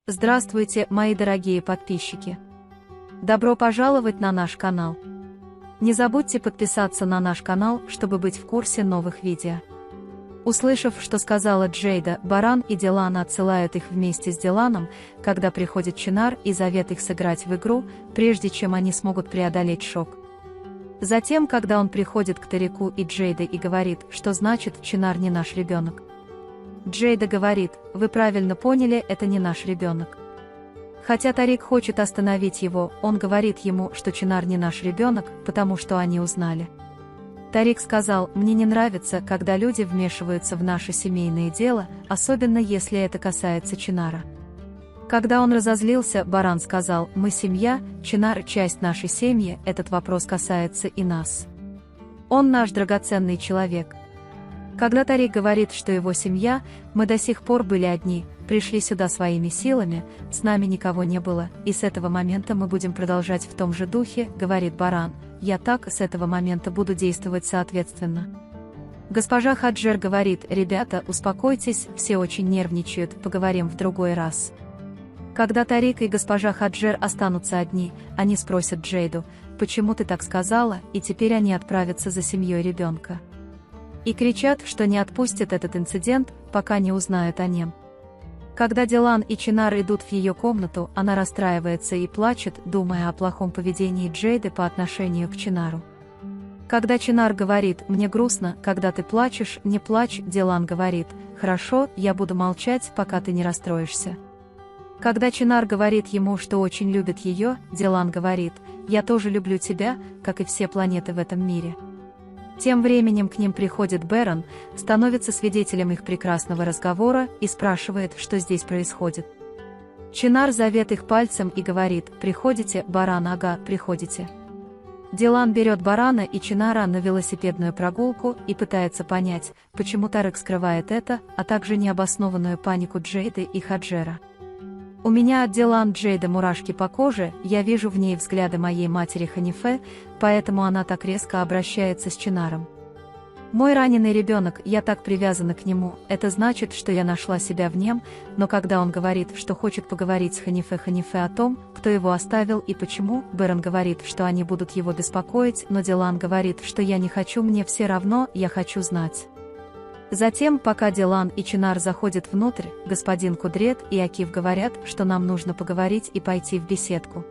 Здравствуйте, мои дорогие подписчики! Добро пожаловать на наш канал! Не забудьте подписаться на наш канал, чтобы быть в курсе новых видео. Услышав, что сказала Джейда, Баран и Дилан отсылают их вместе с Диланом, когда приходит Чинар и зовет их сыграть в игру, прежде чем они смогут преодолеть шок. Затем, когда он приходит к Тарику и Джейде и говорит, что значит «Чинар не наш ребенок». Джейда говорит: «Вы правильно поняли, это не наш ребенок». Хотя Тарик хочет остановить его, он говорит ему, что Чинар не наш ребенок, потому что они узнали. Тарик сказал: «Мне не нравится, когда люди вмешиваются в наше семейное дело, особенно если это касается Чинара». Когда он разозлился, Баран сказал: «Мы семья, Чинар – часть нашей семьи, этот вопрос касается и нас. Он наш драгоценный человек». Когда Тарик говорит, что его семья, мы до сих пор были одни, пришли сюда своими силами, с нами никого не было, и с этого момента мы будем продолжать в том же духе, говорит Баран, я так с этого момента буду действовать соответственно. Госпожа Хаджер говорит: «Ребята, успокойтесь, все очень нервничают, поговорим в другой раз». Когда Тарик и госпожа Хаджер останутся одни, они спросят Джейду: «Почему ты так сказала?» И теперь они отправятся за семьей ребенка. И кричат, что не отпустят этот инцидент, пока не узнают о нем. Когда Дилан и Чинар идут в ее комнату, она расстраивается и плачет, думая о плохом поведении Джейды по отношению к Чинару. Когда Чинар говорит: «Мне грустно, когда ты плачешь, не плачь», Дилан говорит: «Хорошо, я буду молчать, пока ты не расстроишься». Когда Чинар говорит ему, что очень любит ее, Дилан говорит: «Я тоже люблю тебя, как и все планеты в этом мире». Тем временем к ним приходит Берон, становится свидетелем их прекрасного разговора и спрашивает, что здесь происходит. Чинар зовет их пальцем и говорит: «Приходите, Баран, ага, приходите». Дилан берет Барана и Чинара на велосипедную прогулку и пытается понять, почему Тарик скрывает это, а также необоснованную панику Джейды и Хаджера. «У меня от Дилан Джейда мурашки по коже, я вижу в ней взгляды моей матери Ханифе, поэтому она так резко обращается с Чинаром. Мой раненый ребенок, я так привязана к нему, это значит, что я нашла себя в нем», но когда он говорит, что хочет поговорить с Ханифе о том, кто его оставил и почему, Берон говорит, что они будут его беспокоить, но Дилан говорит, что я не хочу, мне все равно, я хочу знать. Затем, пока Дилан и Чинар заходят внутрь, господин Кудрет и Акиф говорят, что нам нужно поговорить и пойти в беседку.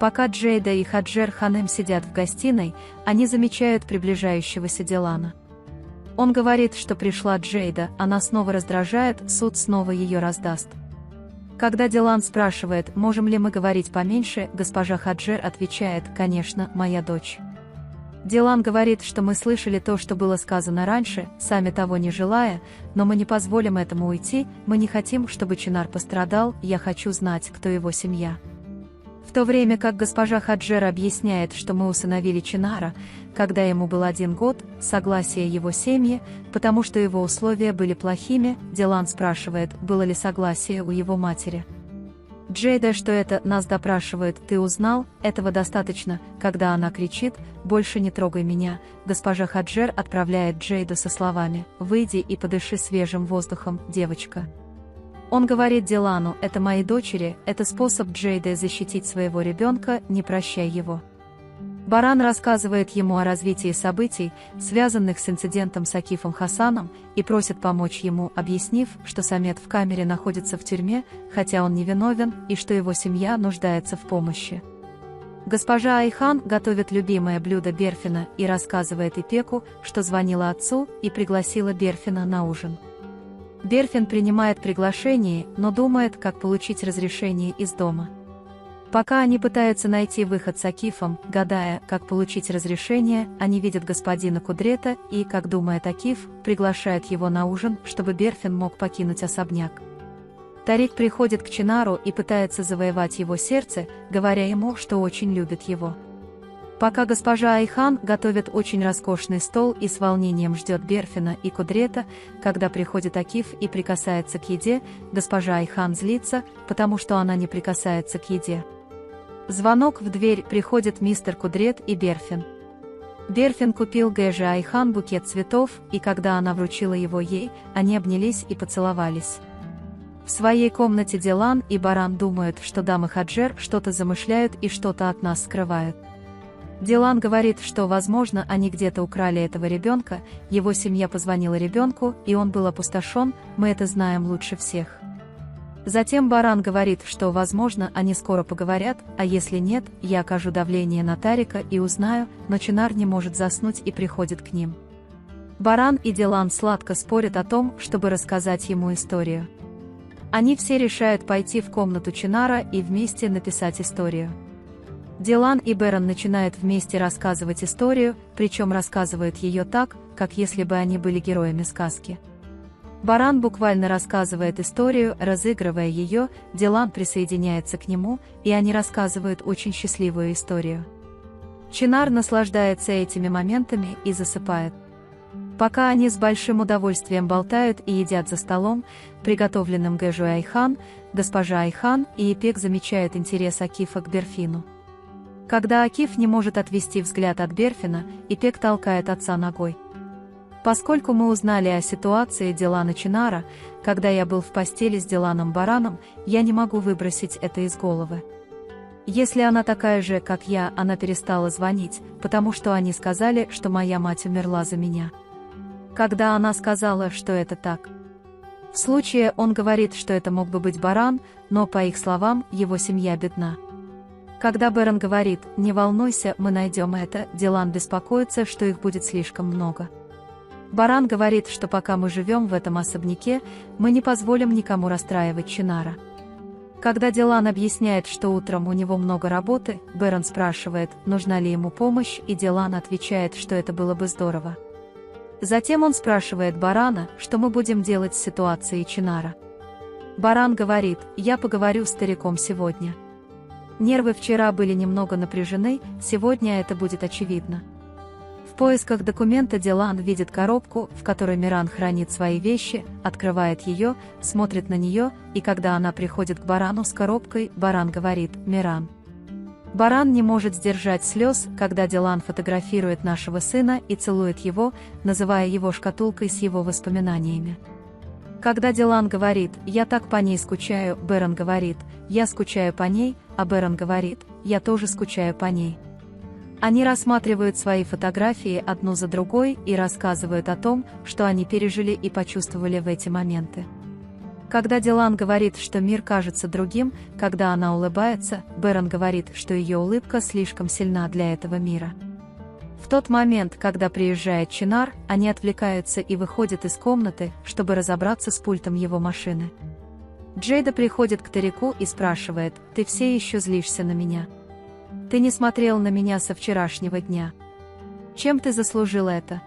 Пока Джейда и Хаджер Ханем сидят в гостиной, они замечают приближающегося Дилана. Он говорит, что пришла Джейда, она снова раздражает, суд снова ее раздаст. Когда Дилан спрашивает, можем ли мы говорить поменьше, госпожа Хаджер отвечает: «Конечно, моя дочь». Дилан говорит, что мы слышали то, что было сказано раньше, сами того не желая, но мы не позволим этому уйти, мы не хотим, чтобы Чинар пострадал, я хочу знать, кто его семья. В то время как госпожа Хаджер объясняет, что мы усыновили Чинара, когда ему был 1 год, согласие его семьи, потому что его условия были плохими, Дилан спрашивает, было ли согласие у его матери. Джейда, что это, нас допрашивают, ты узнал, этого достаточно, когда она кричит: «Больше не трогай меня», госпожа Хаджер отправляет Джейду со словами: «Выйди и подыши свежим воздухом, девочка». Он говорит Дилану: «Это мои дочери, это способ Джейды защитить своего ребенка, не прощай его». Баран рассказывает ему о развитии событий, связанных с инцидентом с Акифом Хасаном, и просит помочь ему, объяснив, что Самет в камере находится в тюрьме, хотя он невиновен, и что его семья нуждается в помощи. Госпожа Айхан готовит любимое блюдо Берфина и рассказывает Ипеку, что звонила отцу и пригласила Берфина на ужин. Берфин принимает приглашение, но думает, как получить разрешение из дома. Пока они пытаются найти выход с Акифом, гадая, как получить разрешение, они видят господина Кудрета и, как думает Акиф, приглашают его на ужин, чтобы Берфин мог покинуть особняк. Тарик приходит к Чинару и пытается завоевать его сердце, говоря ему, что очень любит его. Пока госпожа Айхан готовит очень роскошный стол и с волнением ждет Берфина и Кудрета, когда приходит Акиф и прикасается к еде, госпожа Айхан злится, потому что она не прикасается к еде. Звонок в дверь, приходит мистер Кудрет и Берфин. Берфин купил Гэже Айхан букет цветов, и когда она вручила его ей, они обнялись и поцеловались. В своей комнате Дилан и Баран думают, что дамы Хаджер что-то замышляют и что-то от нас скрывают. Дилан говорит, что, возможно, они где-то украли этого ребенка, его семья позвонила ребенку, и он был опустошен, мы это знаем лучше всех. Затем Баран говорит, что, возможно, они скоро поговорят, а если нет, я окажу давление на Тарика и узнаю, но Чинар не может заснуть и приходит к ним. Баран и Дилан сладко спорят о том, чтобы рассказать ему историю. Они все решают пойти в комнату Чинара и вместе написать историю. Дилан и Берон начинают вместе рассказывать историю, причем рассказывают ее так, как если бы они были героями сказки. Баран буквально рассказывает историю, разыгрывая ее, Дилан присоединяется к нему, и они рассказывают очень счастливую историю. Чинар наслаждается этими моментами и засыпает. Пока они с большим удовольствием болтают и едят за столом, приготовленным Гэжу Айхан, госпожа Айхан и Ипек замечают интерес Акифа к Берфину. Когда Акиф не может отвести взгляд от Берфина, Ипек толкает отца ногой. Поскольку мы узнали о ситуации Дилана Чинара, когда я был в постели с Диланом Бараном, я не могу выбросить это из головы. Если она такая же, как я, она перестала звонить, потому что они сказали, что моя мать умерла за меня. Когда она сказала, что это так. В случае он говорит, что это мог бы быть Баран, но, по их словам, его семья бедна. Когда Берон говорит «не волнуйся, мы найдем это», Дилан беспокоится, что их будет слишком много. Баран говорит, что пока мы живем в этом особняке, мы не позволим никому расстраивать Чинара. Когда Дилан объясняет, что утром у него много работы, Берон спрашивает, нужна ли ему помощь, и Дилан отвечает, что это было бы здорово. Затем он спрашивает Барана, что мы будем делать с ситуацией Чинара. Баран говорит, я поговорю с стариком сегодня. Нервы вчера были немного напряжены, сегодня это будет очевидно. В поисках документа Дилан видит коробку, в которой Миран хранит свои вещи, открывает ее, смотрит на нее, и когда она приходит к Барану с коробкой, Баран говорит «Миран». Баран не может сдержать слез, когда Дилан фотографирует нашего сына и целует его, называя его шкатулкой с его воспоминаниями. Когда Дилан говорит «я так по ней скучаю», Берон говорит «я скучаю по ней», а Берон говорит «я тоже скучаю по ней». Они рассматривают свои фотографии одну за другой и рассказывают о том, что они пережили и почувствовали в эти моменты. Когда Дилан говорит, что мир кажется другим, когда она улыбается, Берон говорит, что ее улыбка слишком сильна для этого мира. В тот момент, когда приезжает Чинар, они отвлекаются и выходят из комнаты, чтобы разобраться с пультом его машины. Джейда приходит к Тарику и спрашивает, «Ты все еще злишься на меня? Ты не смотрел на меня со вчерашнего дня. Чем ты заслужил это?»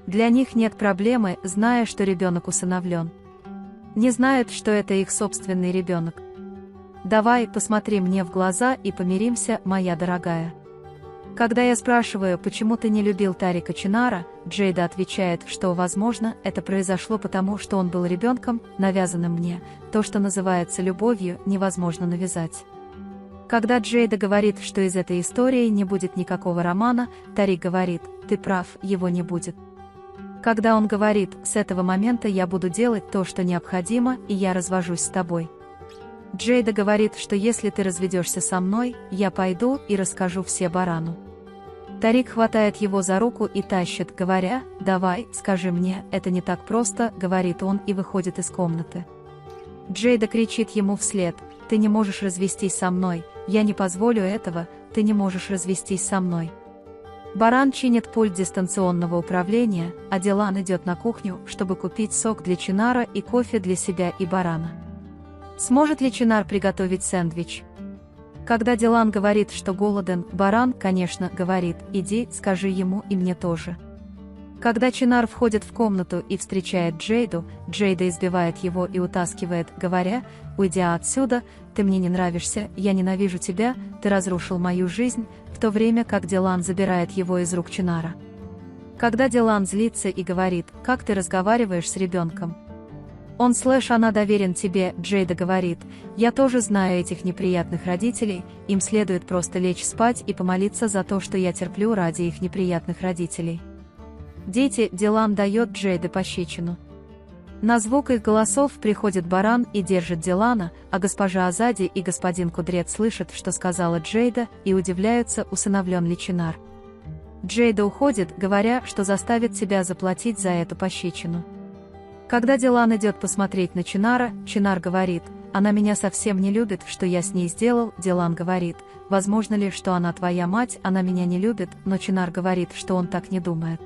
Для них нет проблемы, зная, что ребенок усыновлен. Не знают, что это их собственный ребенок. «Давай, посмотри мне в глаза и помиримся, моя дорогая». Когда я спрашиваю, почему ты не любил Тарика Чинара, Джейда отвечает, что, возможно, это произошло потому, что он был ребенком, навязанным мне, то, что называется любовью, невозможно навязать. Когда Джейда говорит, что из этой истории не будет никакого романа, Тарик говорит, ты прав, его не будет. Когда он говорит, с этого момента я буду делать то, что необходимо, и я развожусь с тобой. Джейда говорит, что если ты разведешься со мной, я пойду и расскажу все Барану. Тарик хватает его за руку и тащит, говоря, давай, скажи мне, это не так просто, говорит он и выходит из комнаты. Джейда кричит ему вслед, ты не можешь развестись со мной, я не позволю этого, ты не можешь развестись со мной. Баран чинит пульт дистанционного управления, а Дилан идет на кухню, чтобы купить сок для Чинара и кофе для себя и Барана. Сможет ли Чинар приготовить сэндвич? Когда Дилан говорит, что голоден, Баран, конечно, говорит, иди, скажи ему и мне тоже. Когда Чинар входит в комнату и встречает Джейду, Джейда избивает его и утаскивает, говоря, уйди отсюда, ты мне не нравишься, я ненавижу тебя, ты разрушил мою жизнь, в то время как Дилан забирает его из рук Чинара. Когда Дилан злится и говорит, как ты разговариваешь с ребенком? Она доверен тебе, Джейда говорит, я тоже знаю этих неприятных родителей, им следует просто лечь спать и помолиться за то, что я терплю ради их неприятных родителей. Дети, Дилан дает Джейде пощечину. На звук их голосов приходит Баран и держит Дилана, а госпожа Азади и господин Кудрет слышат, что сказала Джейда, и удивляются, усыновлен ли Чинар. Джейда уходит, говоря, что заставит себя заплатить за эту пощечину. Когда Дилан идет посмотреть на Чинара, Чинар говорит: «Она меня совсем не любит, что я с ней сделал». Дилан говорит: «Возможно ли, что она твоя мать, она меня не любит», но Чинар говорит, что он так не думает.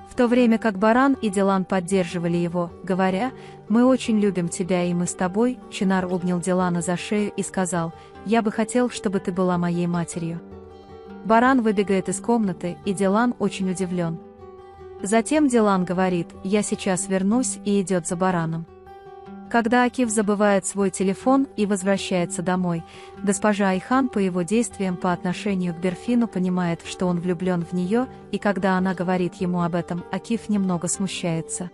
В то время как Баран и Дилан поддерживали его, говоря: «Мы очень любим тебя и мы с тобой», Чинар обнял Дилана за шею и сказал: «Я бы хотел, чтобы ты была моей матерью». Баран выбегает из комнаты, и Дилан очень удивлен. Затем Дилан говорит: «Я сейчас вернусь», и идет за Бараном. Когда Акиф забывает свой телефон и возвращается домой, госпожа Айхан по его действиям по отношению к Берфину понимает, что он влюблен в нее, и когда она говорит ему об этом, Акиф немного смущается.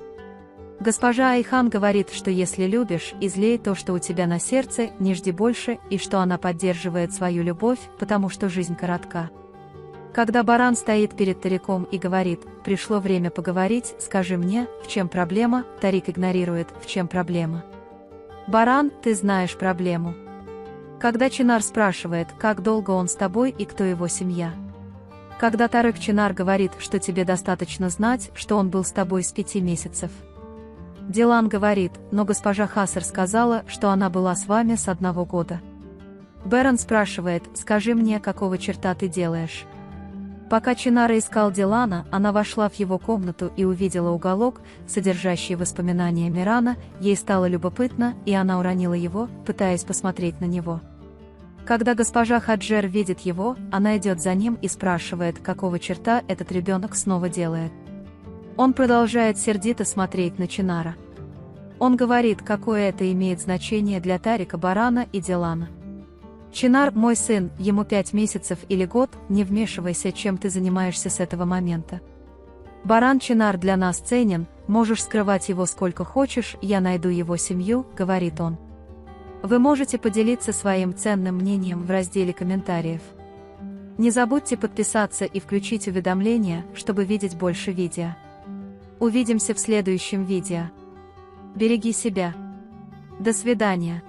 Госпожа Айхан говорит, что если любишь, излей то, что у тебя на сердце, не жди больше, и что она поддерживает свою любовь, потому что жизнь коротка. Когда Баран стоит перед Тариком и говорит: «Пришло время поговорить, скажи мне, в чем проблема», Тарик игнорирует: «В чем проблема?» «Баран, ты знаешь проблему». Когда Чинар спрашивает, как долго он с тобой и кто его семья. Когда Тарик Чинар говорит, что тебе достаточно знать, что он был с тобой с 5 месяцев. Дилан говорит: «Но госпожа Хасар сказала, что она была с вами с 1 года». Беран спрашивает: «Скажи мне, какого черта ты делаешь?» Пока Чинара искал Дилана, она вошла в его комнату и увидела уголок, содержащий воспоминания Мирана, ей стало любопытно, и она уронила его, пытаясь посмотреть на него. Когда госпожа Хаджер видит его, она идет за ним и спрашивает, какого черта этот ребенок снова делает. Он продолжает сердито смотреть на Чинара. Он говорит, какое это имеет значение для Тарика, Барана и Дилана. «Чинар, мой сын, ему 5 месяцев или год, не вмешивайся, чем ты занимаешься с этого момента. Баран, Чинар для нас ценен, можешь скрывать его сколько хочешь, я найду его семью», — говорит он. Вы можете поделиться своим ценным мнением в разделе комментариев. Не забудьте подписаться и включить уведомления, чтобы видеть больше видео. Увидимся в следующем видео. Береги себя. До свидания.